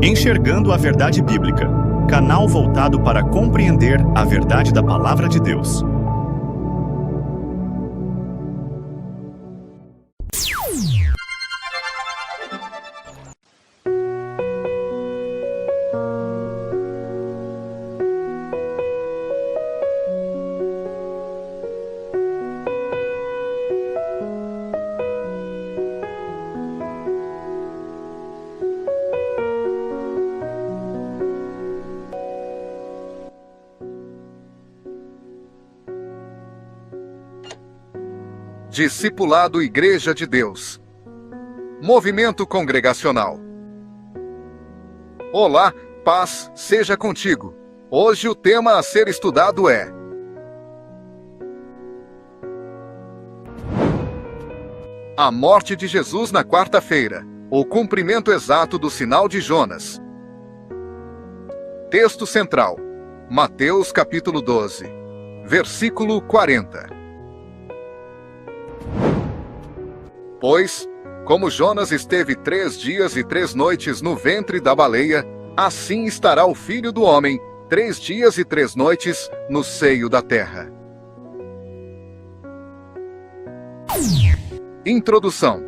Enxergando a Verdade Bíblica, canal voltado para compreender a verdade da Palavra de Deus. Discipulado Igreja de Deus. Movimento congregacional. Olá, paz seja contigo. Hoje o tema a ser estudado é a morte de Jesus na quarta-feira, o cumprimento exato do sinal de Jonas. Texto central: Mateus capítulo 12, versículo 40. Pois, como Jonas esteve 3 dias e 3 noites no ventre da baleia, assim estará o Filho do Homem 3 dias e 3 noites no seio da terra. Introdução.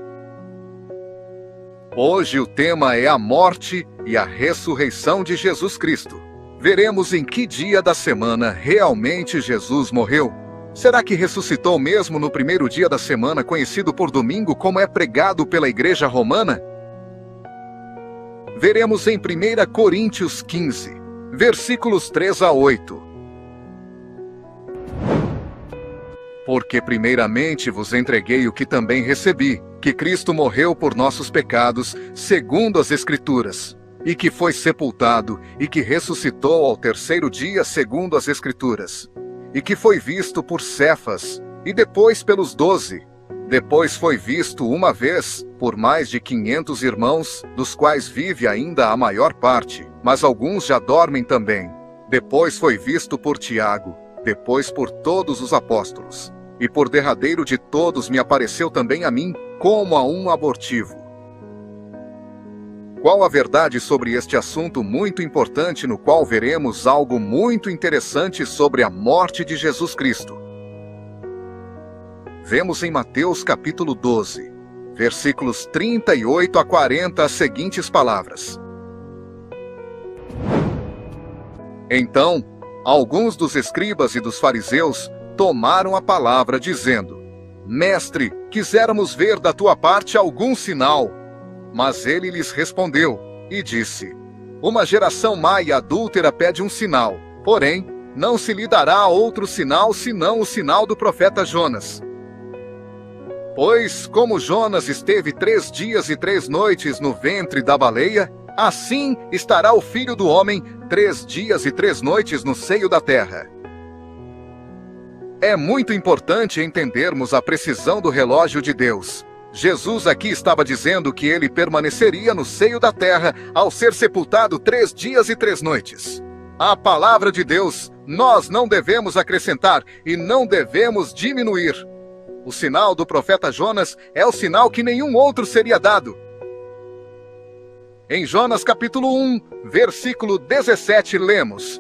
Hoje o tema é a morte e a ressurreição de Jesus Cristo. Veremos em que dia da semana realmente Jesus morreu. Será que ressuscitou mesmo no primeiro dia da semana, conhecido por domingo, como é pregado pela Igreja Romana? Veremos em 1 Coríntios 15, versículos 3 a 8. Porque primeiramente vos entreguei o que também recebi, que Cristo morreu por nossos pecados, segundo as Escrituras, e que foi sepultado, e que ressuscitou ao terceiro dia, segundo as Escrituras, e que foi visto por Cefas, e depois pelos 12. Depois foi visto uma vez por mais de 500 irmãos, dos quais vive ainda a maior parte, mas alguns já dormem também. Depois foi visto por Tiago, depois por todos os apóstolos. E por derradeiro de todos me apareceu também a mim, como a um abortivo. Qual a verdade sobre este assunto muito importante, no qual veremos algo muito interessante sobre a morte de Jesus Cristo? Vemos em Mateus capítulo 12, versículos 38 a 40 as seguintes palavras. Então, alguns dos escribas e dos fariseus tomaram a palavra, dizendo: Mestre, quiséramos ver da tua parte algum sinal. Mas ele lhes respondeu e disse: Uma geração má e adúltera pede um sinal, porém, não se lhe dará outro sinal senão o sinal do profeta Jonas. Pois, como Jonas esteve 3 dias e 3 noites no ventre da baleia, assim estará o Filho do Homem 3 dias e 3 noites no seio da terra. É muito importante entendermos a precisão do relógio de Deus. Jesus aqui estava dizendo que ele permaneceria no seio da terra ao ser sepultado 3 dias e 3 noites. A palavra de Deus, nós não devemos acrescentar e não devemos diminuir. O sinal do profeta Jonas é o sinal que nenhum outro seria dado. Em Jonas capítulo 1, versículo 17, lemos: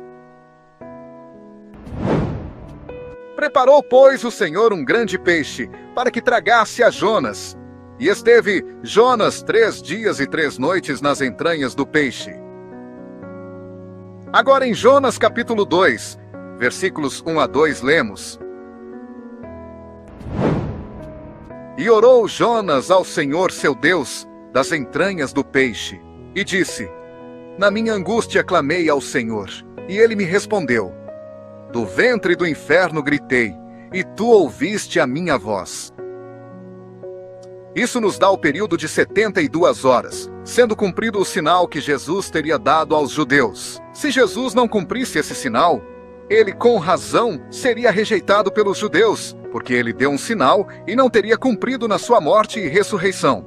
Preparou, pois, o Senhor um grande peixe, para que tragasse a Jonas. E esteve Jonas 3 dias e 3 noites nas entranhas do peixe. Agora em Jonas capítulo 2, versículos 1 a 2, lemos: E orou Jonas ao Senhor seu Deus, das entranhas do peixe, e disse: Na minha angústia clamei ao Senhor, e ele me respondeu. Do ventre do inferno gritei, e tu ouviste a minha voz. Isso nos dá o período de 72 horas, sendo cumprido o sinal que Jesus teria dado aos judeus. Se Jesus não cumprisse esse sinal, ele com razão seria rejeitado pelos judeus, porque ele deu um sinal e não teria cumprido na sua morte e ressurreição.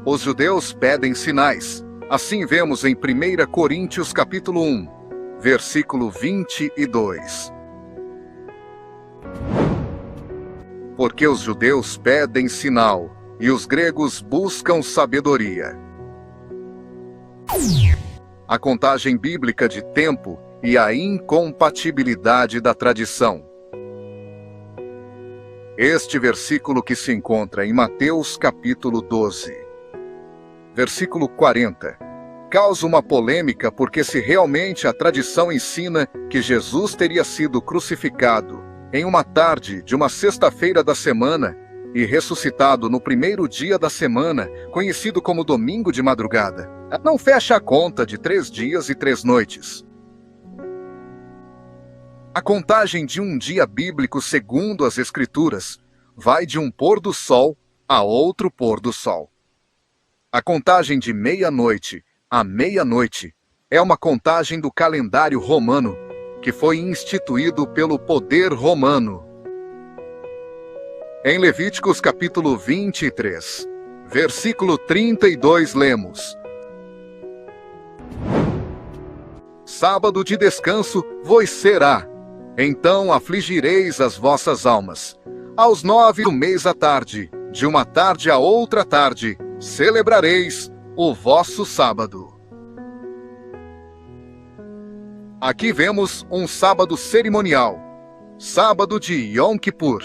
Os judeus pedem sinais. Assim vemos em 1 Coríntios capítulo 1, versículo 22. porque os judeus pedem sinal e os gregos buscam sabedoria. A contagem bíblica de tempo e a incompatibilidade da tradição. Este versículo que se encontra em Mateus capítulo 12, versículo 40, causa uma polêmica porque se realmente a tradição ensina que Jesus teria sido crucificado em uma tarde de uma sexta-feira da semana e ressuscitado no primeiro dia da semana, conhecido como domingo de madrugada, não fecha a conta de 3 dias e 3 noites. A contagem de um dia bíblico segundo as Escrituras vai de um pôr do sol a outro pôr do sol. A contagem de meia-noite a meia-noite é uma contagem do calendário romano que foi instituído pelo poder romano. Em Levíticos capítulo 23, versículo 32 lemos: Sábado de descanso vos será, então afligireis as vossas almas. Aos 9 do mês à tarde, de uma tarde a outra tarde, celebrareis o vosso sábado. Aqui vemos um sábado cerimonial, sábado de Yom Kippur,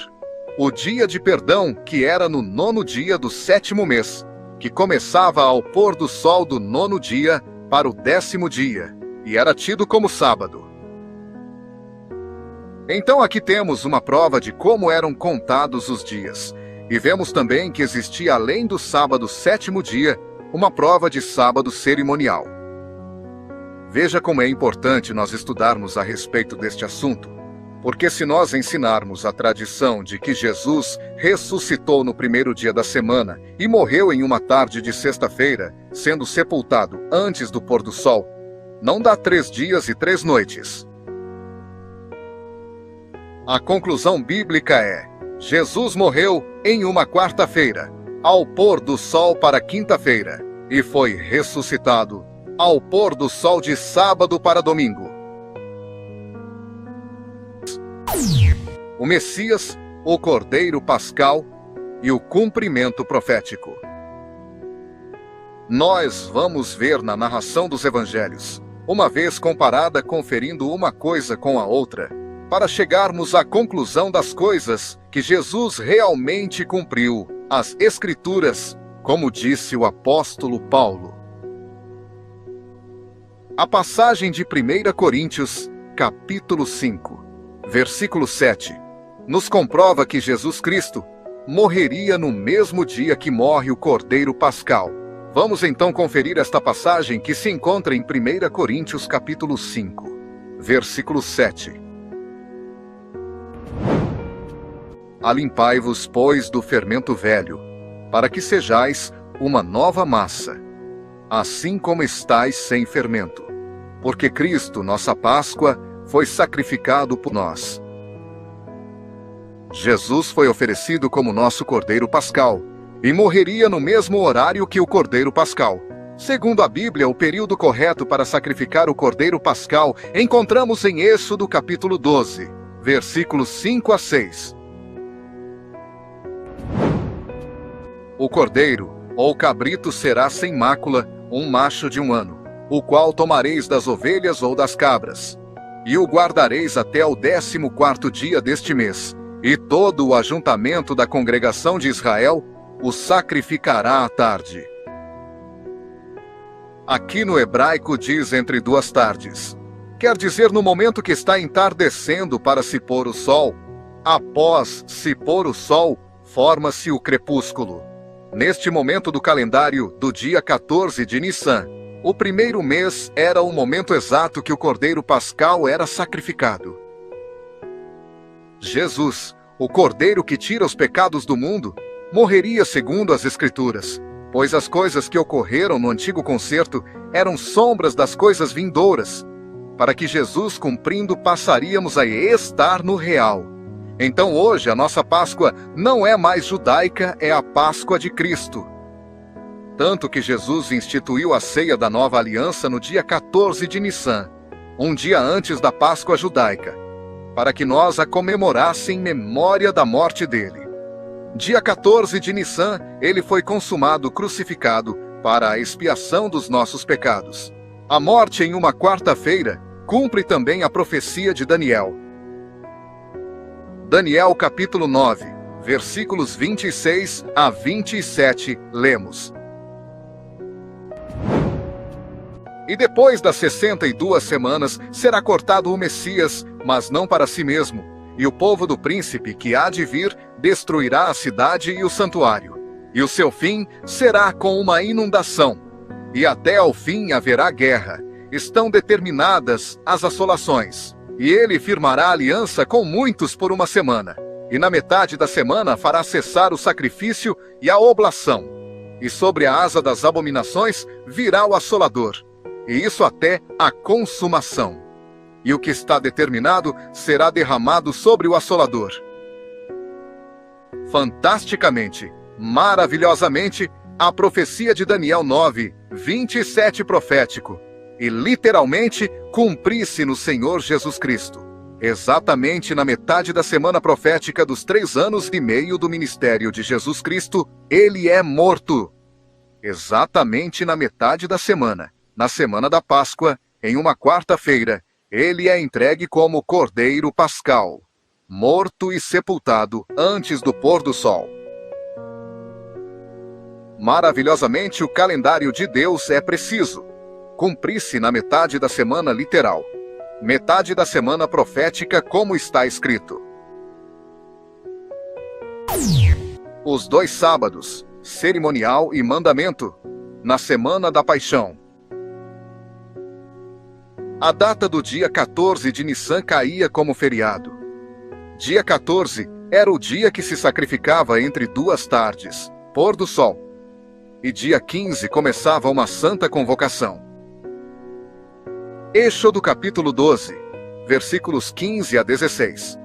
o dia de perdão que era no 9º dia do 7º mês, que começava ao pôr do sol do 9º dia para o 10º dia, e era tido como sábado. Então aqui temos uma prova de como eram contados os dias, e vemos também que existia além do sábado 7º dia, uma prova de sábado cerimonial. Veja como é importante nós estudarmos a respeito deste assunto, porque se nós ensinarmos a tradição de que Jesus ressuscitou no primeiro dia da semana e morreu em uma tarde de sexta-feira, sendo sepultado antes do pôr do sol, não dá 3 dias e 3 noites. A conclusão bíblica é: Jesus morreu em uma quarta-feira, ao pôr do sol para quinta-feira, e foi ressuscitado ao pôr do sol de sábado para domingo. O Messias, o Cordeiro Pascal e o cumprimento profético. Nós vamos ver na narração dos evangelhos, uma vez comparada conferindo uma coisa com a outra, para chegarmos à conclusão das coisas que Jesus realmente cumpriu, as Escrituras, como disse o apóstolo Paulo. A passagem de 1 Coríntios, capítulo 5, versículo 7, nos comprova que Jesus Cristo morreria no mesmo dia que morre o Cordeiro Pascal. Vamos então conferir esta passagem que se encontra em 1 Coríntios capítulo 5, versículo 7. Alimpai-vos, pois, do fermento velho, para que sejais uma nova massa, assim como estáis sem fermento. Porque Cristo, nossa Páscoa, foi sacrificado por nós. Jesus foi oferecido como nosso Cordeiro Pascal, e morreria no mesmo horário que o Cordeiro Pascal. Segundo a Bíblia, o período correto para sacrificar o Cordeiro Pascal encontramos em Êxodo capítulo 12, versículos 5 a 6. O cordeiro, ou cabrito, será sem mácula, um macho de 1 ano, o qual tomareis das ovelhas ou das cabras, e o guardareis até o 14º dia deste mês, e todo o ajuntamento da congregação de Israel o sacrificará à tarde. Aqui no hebraico diz entre 2 tardes. Quer dizer no momento que está entardecendo para se pôr o sol. Após se pôr o sol, forma-se o crepúsculo. Neste momento do calendário do dia 14 de Nissan, o primeiro mês era o momento exato que o Cordeiro Pascal era sacrificado. Jesus, o Cordeiro que tira os pecados do mundo, morreria segundo as Escrituras, pois as coisas que ocorreram no antigo concerto eram sombras das coisas vindouras, para que Jesus, cumprindo, passaríamos a estar no real. Então hoje a nossa Páscoa não é mais judaica, é a Páscoa de Cristo. Tanto que Jesus instituiu a ceia da nova aliança no dia 14 de Nissan, um dia antes da Páscoa judaica, para que nós a comemorasse em memória da morte dele. Dia 14 de Nissan, ele foi consumado crucificado para a expiação dos nossos pecados. A morte em uma quarta-feira cumpre também a profecia de Daniel. Daniel capítulo 9, versículos 26 a 27, lemos. E depois das 62 semanas será cortado o Messias, mas não para si mesmo, e o povo do príncipe que há de vir destruirá a cidade e o santuário. E o seu fim será com uma inundação, e até ao fim haverá guerra. Estão determinadas as assolações, e ele firmará aliança com muitos por uma semana, e na metade da semana fará cessar o sacrifício e a oblação, e sobre a asa das abominações virá o assolador, e isso até a consumação. E o que está determinado será derramado sobre o assolador. Fantasticamente, maravilhosamente, a profecia de Daniel 9, 27 profético, e literalmente cumprir-se no Senhor Jesus Cristo. Exatamente na metade da semana profética dos 3 anos e meio do ministério de Jesus Cristo, ele é morto. Exatamente na metade da semana, na semana da Páscoa, em uma quarta-feira, ele é entregue como Cordeiro Pascal, morto e sepultado antes do pôr do sol. Maravilhosamente, o calendário de Deus é preciso. Cumprir-se na metade da semana literal, metade da semana profética, como está escrito. Os 2 sábados, cerimonial e mandamento, na semana da paixão. A data do dia 14 de Nissan caía como feriado. Dia 14 era o dia que se sacrificava entre 2 tardes, pôr do sol. E dia 15 começava uma santa convocação. Êxodo capítulo 12, versículos 15 a 16.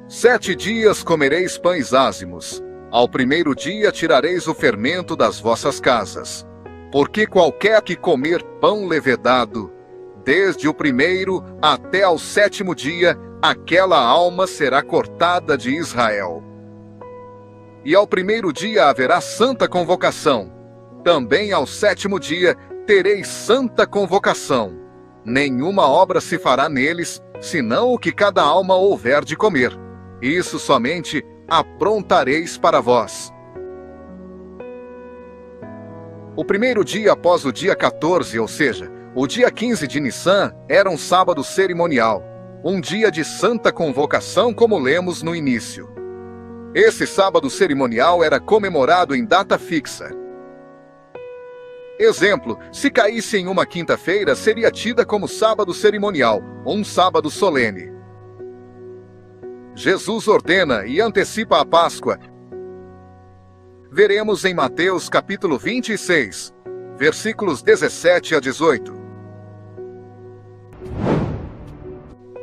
7 dias comereis pães ázimos. Ao primeiro dia tirareis o fermento das vossas casas. Porque qualquer que comer pão levedado, desde o primeiro até ao 7º dia, aquela alma será cortada de Israel. E ao primeiro dia haverá santa convocação. Também ao 7º dia tereis santa convocação. Nenhuma obra se fará neles, senão o que cada alma houver de comer. Isso somente aprontareis para vós. O primeiro dia após o dia 14, ou seja, o dia 15 de Nissan, era um sábado cerimonial, um dia de santa convocação, como lemos no início. Esse sábado cerimonial era comemorado em data fixa. Exemplo, se caísse em uma quinta-feira, seria tida como sábado cerimonial, um sábado solene. Jesus ordena e antecipa a Páscoa. Veremos em Mateus capítulo 26, versículos 17 a 18.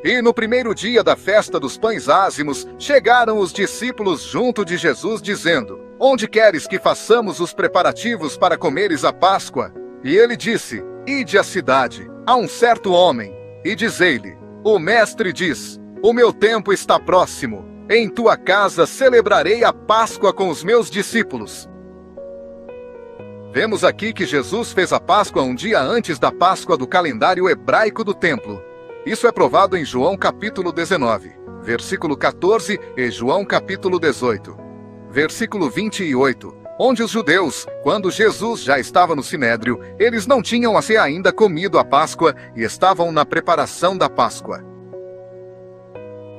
E no primeiro dia da festa dos pães ázimos, chegaram os discípulos junto de Jesus, dizendo: Onde queres que façamos os preparativos para comeres a Páscoa? E ele disse: Ide à cidade, a um certo homem, e dizei-lhe: O mestre diz: O meu tempo está próximo. Em tua casa celebrarei a Páscoa com os meus discípulos. Vemos aqui que Jesus fez a Páscoa um dia antes da Páscoa do calendário hebraico do templo. Isso é provado em João capítulo 19, versículo 14 e João capítulo 18, versículo 28, onde os judeus, quando Jesus já estava no Sinédrio, eles não tinham ainda comido a Páscoa e estavam na preparação da Páscoa.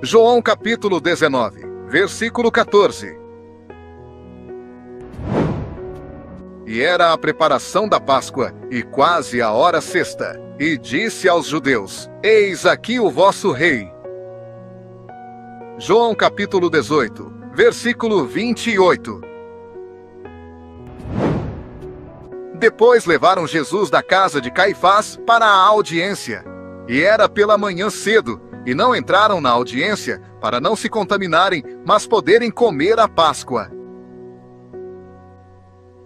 João capítulo 19, versículo 14. E era a preparação da Páscoa, e quase a hora sexta. E disse aos judeus: Eis aqui o vosso rei. João capítulo 18, versículo 28. Depois levaram Jesus da casa de Caifás para a audiência. E era pela manhã cedo, e não entraram na audiência para não se contaminarem, mas poderem comer a Páscoa.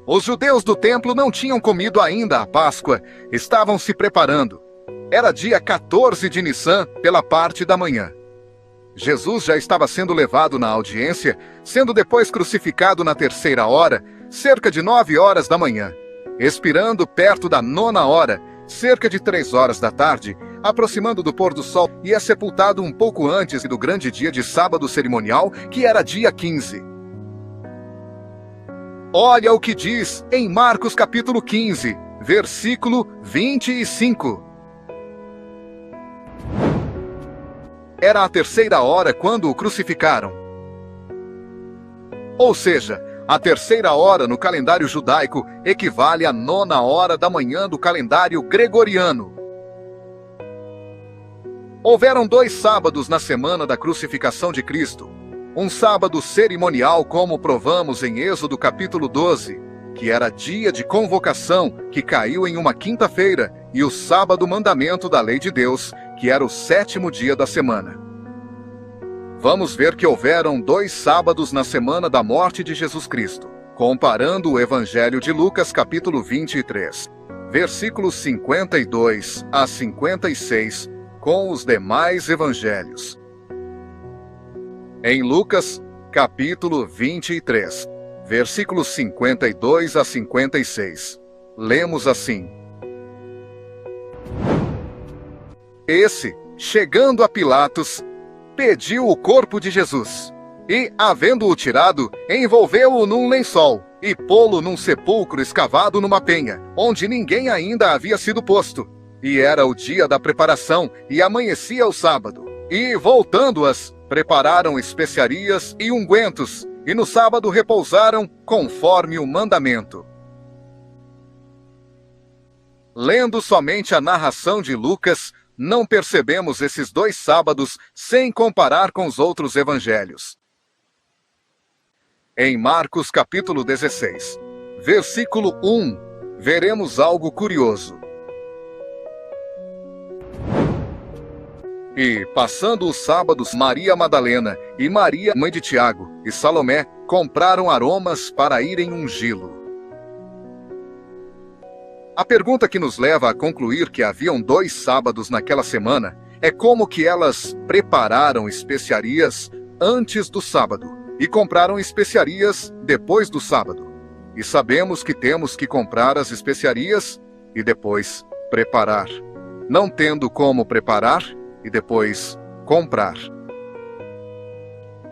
Os judeus do templo não tinham comido ainda a Páscoa, estavam se preparando. Era dia 14 de Nissan, pela parte da manhã. Jesus já estava sendo levado na audiência, sendo depois crucificado na 3ª hora, cerca de 9 horas da manhã. Expirando perto da 9ª hora, cerca de 3 horas da tarde, aproximando do pôr do sol, e é sepultado um pouco antes do grande dia de sábado cerimonial, que era dia 15. Olha o que diz em Marcos capítulo 15, versículo 25. Era a 3ª hora quando o crucificaram. Ou seja, a 3ª hora no calendário judaico equivale à 9ª hora da manhã do calendário gregoriano. Houveram 2 sábados na semana da crucificação de Cristo. Um sábado cerimonial, como provamos em Êxodo capítulo 12, que era dia de convocação, que caiu em uma quinta-feira, e o sábado mandamento da lei de Deus, que era o 7º dia da semana. Vamos ver que houveram 2 sábados na semana da morte de Jesus Cristo, comparando o Evangelho de Lucas capítulo 23, versículos 52 a 56, com os demais evangelhos. Em Lucas, capítulo 23, versículos 52 a 56, lemos assim: Esse, chegando a Pilatos, pediu o corpo de Jesus, e, havendo-o tirado, envolveu-o num lençol, e pô-lo num sepulcro escavado numa penha, onde ninguém ainda havia sido posto. E era o dia da preparação, e amanhecia o sábado. E, voltando-as, prepararam especiarias e ungüentos, e no sábado repousaram conforme o mandamento. Lendo somente a narração de Lucas, não percebemos esses 2 sábados sem comparar com os outros evangelhos. Em Marcos capítulo 16, versículo 1, veremos algo curioso. E, passando os sábados, Maria Madalena e Maria, mãe de Tiago, e Salomé, compraram aromas para irem ungí-lo. A pergunta que nos leva a concluir que haviam 2 sábados naquela semana é como que elas prepararam especiarias antes do sábado e compraram especiarias depois do sábado. E sabemos que temos que comprar as especiarias e depois preparar. Não tendo como preparar e depois comprar.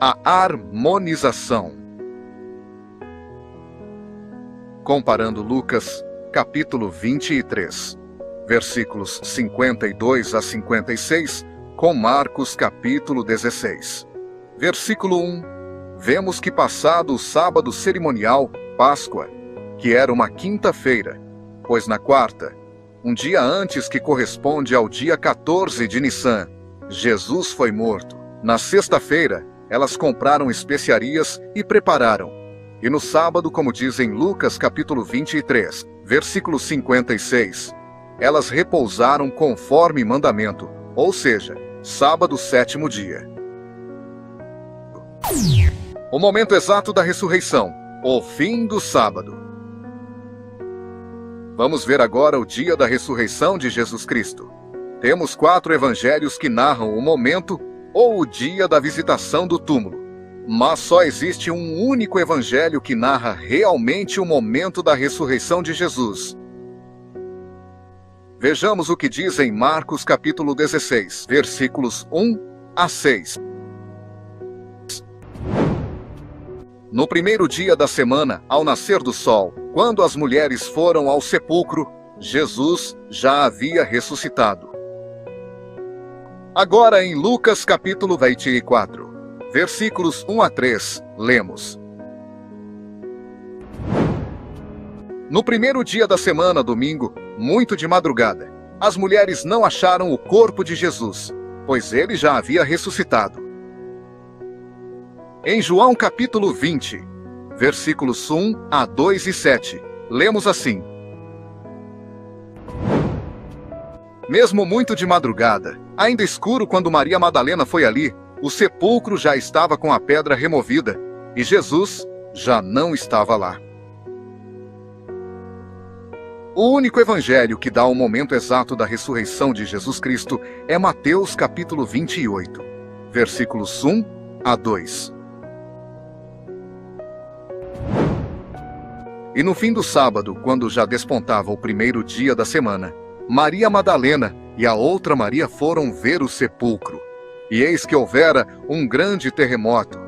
A harmonização. Comparando Lucas, capítulo 23, versículos 52 a 56, com Marcos, capítulo 16. Versículo 1, vemos que passado o sábado cerimonial, Páscoa, que era uma quinta-feira, pois na quarta, um dia antes que corresponde ao dia 14 de Nissan, Jesus foi morto. Na sexta-feira, elas compraram especiarias e prepararam. E no sábado, como diz em Lucas capítulo 23, versículo 56, elas repousaram conforme mandamento, ou seja, sábado 7º dia. O momento exato da ressurreição, o fim do sábado. Vamos ver agora o dia da ressurreição de Jesus Cristo. Temos 4 evangelhos que narram o momento ou o dia da visitação do túmulo. Mas só existe um único evangelho que narra realmente o momento da ressurreição de Jesus. Vejamos o que diz em Marcos capítulo 16, versículos 1 a 6. No primeiro dia da semana, ao nascer do sol, quando as mulheres foram ao sepulcro, Jesus já havia ressuscitado. Agora em Lucas capítulo 24, versículos 1 a 3, lemos: No primeiro dia da semana, domingo, muito de madrugada, as mulheres não acharam o corpo de Jesus, pois ele já havia ressuscitado. Em João capítulo 20, versículos 1 a 2 e 7, lemos assim: Mesmo muito de madrugada, ainda escuro quando Maria Madalena foi ali, o sepulcro já estava com a pedra removida, e Jesus já não estava lá. O único evangelho que dá o momento exato da ressurreição de Jesus Cristo é Mateus capítulo 28, versículos 1 a 2. E no fim do sábado, quando já despontava o primeiro dia da semana, Maria Madalena e a outra Maria foram ver o sepulcro. E eis que houvera um grande terremoto,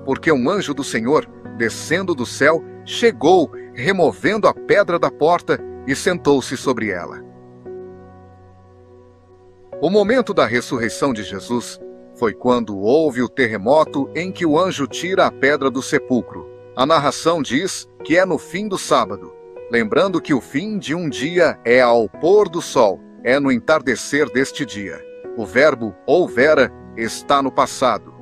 porque um anjo do Senhor, descendo do céu, chegou, removendo a pedra da porta, e sentou-se sobre ela. O momento da ressurreição de Jesus foi quando houve o terremoto em que o anjo tira a pedra do sepulcro. A narração diz que é no fim do sábado, lembrando que o fim de um dia é ao pôr do sol, é no entardecer deste dia. O verbo houvera está no passado.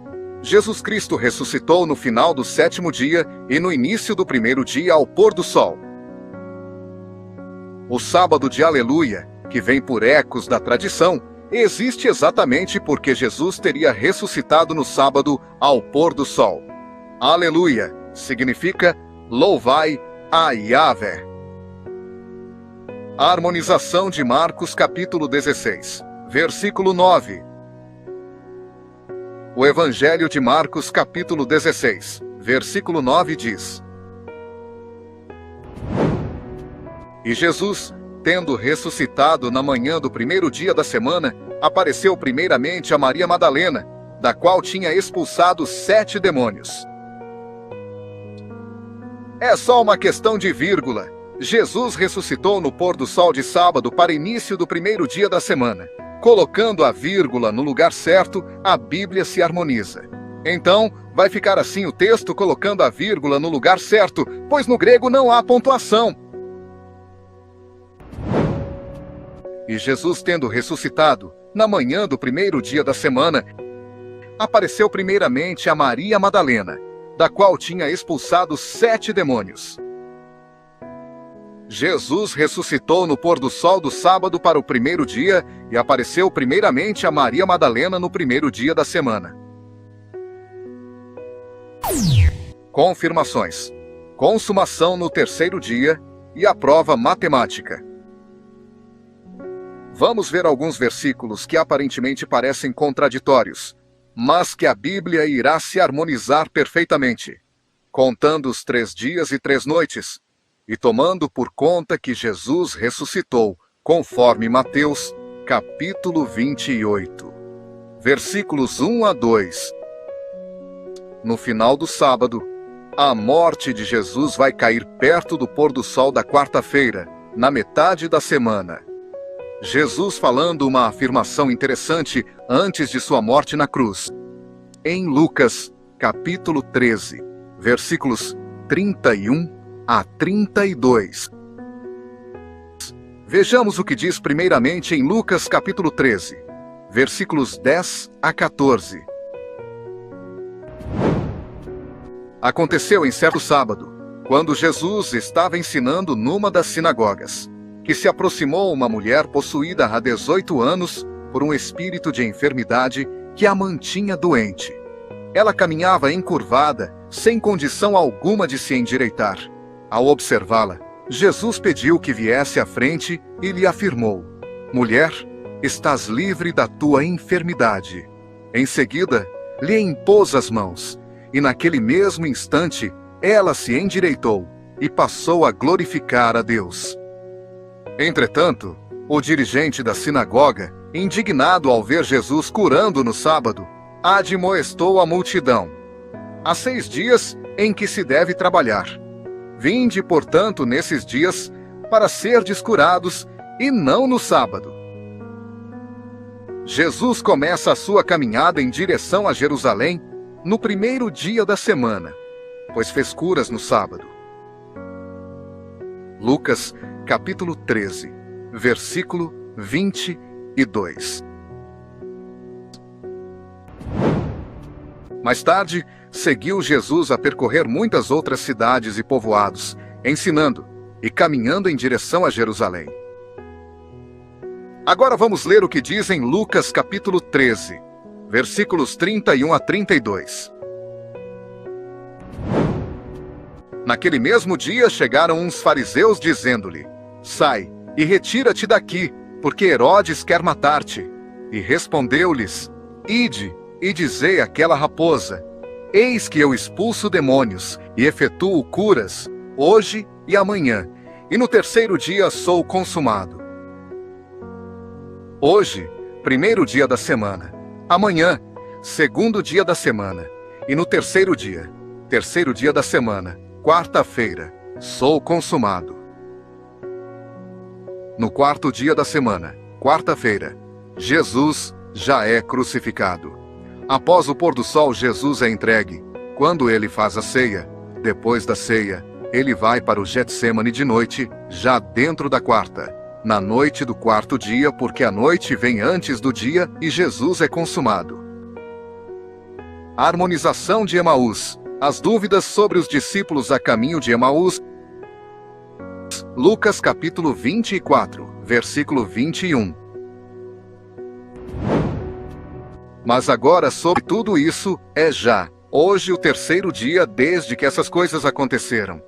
Jesus Cristo ressuscitou no final do sétimo dia e no início do primeiro dia ao pôr do sol. O sábado de Aleluia, que vem por ecos da tradição, existe exatamente porque Jesus teria ressuscitado no sábado ao pôr do sol. Aleluia significa louvai a Yahvé. A harmonização de Marcos capítulo 16, versículo 9. O Evangelho de Marcos capítulo 16, versículo 9 diz: E Jesus, tendo ressuscitado na manhã do primeiro dia da semana, apareceu primeiramente a Maria Madalena, da qual tinha expulsado 7 demônios. É só uma questão de vírgula. Jesus ressuscitou no pôr do sol de sábado para início do primeiro dia da semana. Colocando a vírgula no lugar certo, a Bíblia se harmoniza. Então, vai ficar assim o texto colocando a vírgula no lugar certo, pois no grego não há pontuação. E Jesus, tendo ressuscitado, na manhã do primeiro dia da semana, apareceu primeiramente a Maria Madalena, da qual tinha expulsado 7 demônios. Jesus ressuscitou no pôr do sol do sábado para o primeiro dia e apareceu primeiramente a Maria Madalena no primeiro dia da semana. Confirmações. Consumação no terceiro dia e a prova matemática. Vamos ver alguns versículos que aparentemente parecem contraditórios, mas que a Bíblia irá se harmonizar perfeitamente, contando os 3 dias e 3 noites, e tomando por conta que Jesus ressuscitou, conforme Mateus, capítulo 28, versículos 1 a 2. No final do sábado, a morte de Jesus vai cair perto do pôr do sol da quarta-feira, na metade da semana. Jesus falando uma afirmação interessante antes de sua morte na cruz. Em Lucas, capítulo 13, versículos 31 a 32. Vejamos o que diz primeiramente em Lucas, capítulo 13, versículos 10 a 14. Aconteceu em certo sábado, quando Jesus estava ensinando numa das sinagogas, que se aproximou uma mulher possuída há 18 anos por um espírito de enfermidade que a mantinha doente. Ela caminhava encurvada, sem condição alguma de se endireitar. Ao observá-la, Jesus pediu que viesse à frente e lhe afirmou: Mulher, estás livre da tua enfermidade. Em seguida, lhe impôs as mãos, e naquele mesmo instante, ela se endireitou e passou a glorificar a Deus. Entretanto, o dirigente da sinagoga, indignado ao ver Jesus curando no sábado, admoestou a multidão: Há 6 dias em que se deve trabalhar. Vinde, portanto, nesses dias, para serdes curados, e não no sábado. Jesus começa a sua caminhada em direção a Jerusalém no primeiro dia da semana, pois fez curas no sábado. Lucas, capítulo 13, versículo 22. Mais tarde, seguiu Jesus a percorrer muitas outras cidades e povoados, ensinando e caminhando em direção a Jerusalém. Agora vamos ler o que diz em Lucas capítulo 13, versículos 31 a 32. Naquele mesmo dia chegaram uns fariseus dizendo-lhe: Sai e retira-te daqui, porque Herodes quer matar-te. E respondeu-lhes: Ide e dizei àquela raposa: eis que eu expulso demônios e efetuo curas, hoje e amanhã, e no terceiro dia sou consumado. Hoje, primeiro dia da semana, amanhã, segundo dia da semana, e no terceiro dia da semana, quarta-feira, sou consumado. No quarto dia da semana, quarta-feira, Jesus já é crucificado. Após o pôr do sol, Jesus é entregue. Quando ele faz a ceia, depois da ceia, ele vai para o Getsêmani de noite, já dentro da quarta, na noite do quarto dia, porque a noite vem antes do dia e Jesus é consumado. A harmonização de Emaús. As dúvidas sobre os discípulos a caminho de Emaús. Lucas capítulo 24, versículo 21. Mas agora sobre tudo isso é já, hoje o terceiro dia desde que essas coisas aconteceram.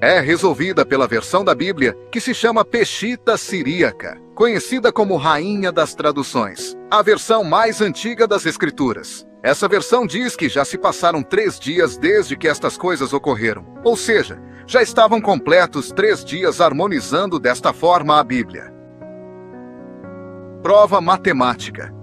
É resolvida pela versão da Bíblia que se chama Peshitta Siríaca, conhecida como Rainha das Traduções, a versão mais antiga das Escrituras. Essa versão diz que já se passaram 3 dias desde que estas coisas ocorreram, ou seja, já estavam completos 3 dias harmonizando desta forma a Bíblia. Prova matemática.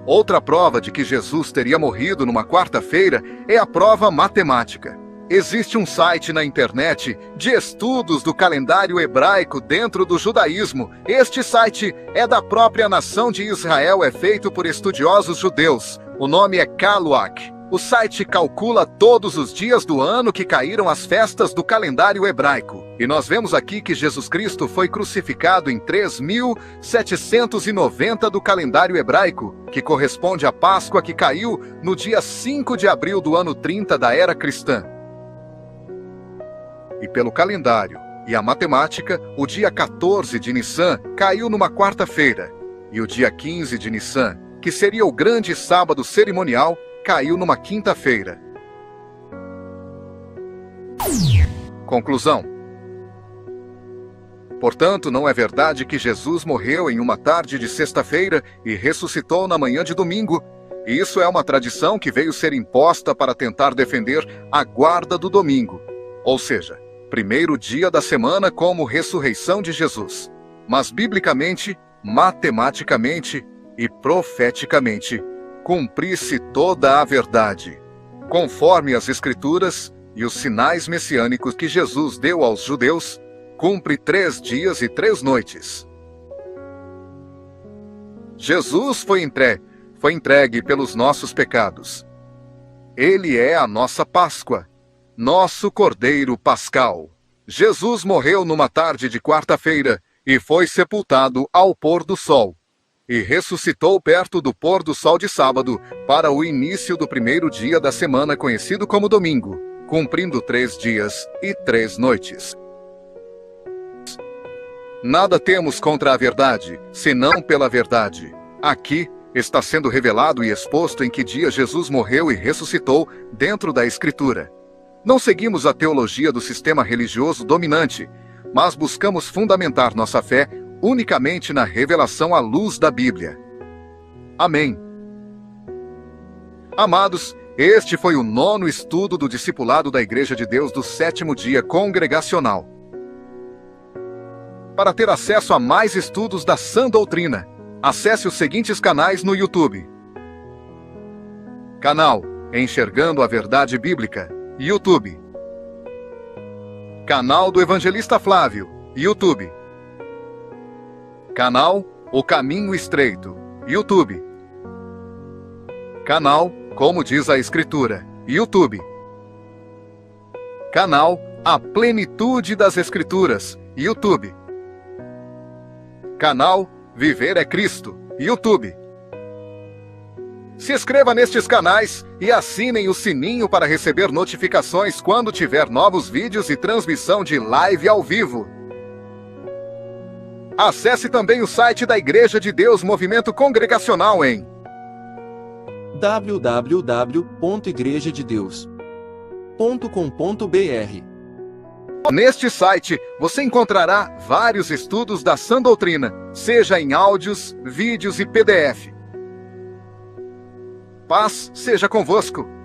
Outra prova de que Jesus teria morrido numa quarta-feira é a prova matemática. Existe um site na internet de estudos do calendário hebraico dentro do judaísmo. Este site é da própria nação de Israel, é feito por estudiosos judeus. O nome é Kaluak. O site calcula todos os dias do ano que caíram as festas do calendário hebraico. E nós vemos aqui que Jesus Cristo foi crucificado em 3.790 do calendário hebraico, que corresponde à Páscoa que caiu no dia 5 de abril do ano 30 da era cristã. E pelo calendário e a matemática, o dia 14 de Nissan caiu numa quarta-feira, e o dia 15 de Nissan, que seria o grande sábado cerimonial, caiu numa quinta-feira. Conclusão. Portanto, não é verdade que Jesus morreu em uma tarde de sexta-feira e ressuscitou na manhã de domingo. Isso é uma tradição que veio ser imposta para tentar defender a guarda do domingo, ou seja, primeiro dia da semana como ressurreição de Jesus. Mas biblicamente, matematicamente e profeticamente, cumprisse toda a verdade, conforme as Escrituras e os sinais messiânicos que Jesus deu aos judeus, cumpre 3 dias e 3 noites. Jesus foi entregue pelos nossos pecados. Ele é a nossa Páscoa, nosso Cordeiro Pascal. Jesus morreu numa tarde de quarta-feira e foi sepultado ao pôr do sol, e ressuscitou perto do pôr do sol de sábado para o início do primeiro dia da semana conhecido como domingo, cumprindo 3 dias e 3 noites. Nada temos contra a verdade, senão pela verdade. Aqui está sendo revelado e exposto em que dia Jesus morreu e ressuscitou dentro da Escritura. Não seguimos a teologia do sistema religioso dominante, mas buscamos fundamentar nossa fé unicamente na revelação à luz da Bíblia. Amém. Amados, este foi o 9º estudo do discipulado da Igreja de Deus do 7º dia congregacional. Para ter acesso a mais estudos da sã doutrina, acesse os seguintes canais no YouTube. Canal Enxergando a Verdade Bíblica, YouTube. Canal do Evangelista Flávio, YouTube. Canal O Caminho Estreito, YouTube. Canal Como Diz a Escritura, YouTube. Canal A Plenitude das Escrituras, YouTube. Canal Viver é Cristo, YouTube. Se inscreva nestes canais e assinem o sininho para receber notificações quando tiver novos vídeos e transmissão de live ao vivo. Acesse também o site da Igreja de Deus Movimento Congregacional em www.igrejadedeus.com.br. Neste site, você encontrará vários estudos da sã doutrina, seja em áudios, vídeos e PDF. Paz seja convosco.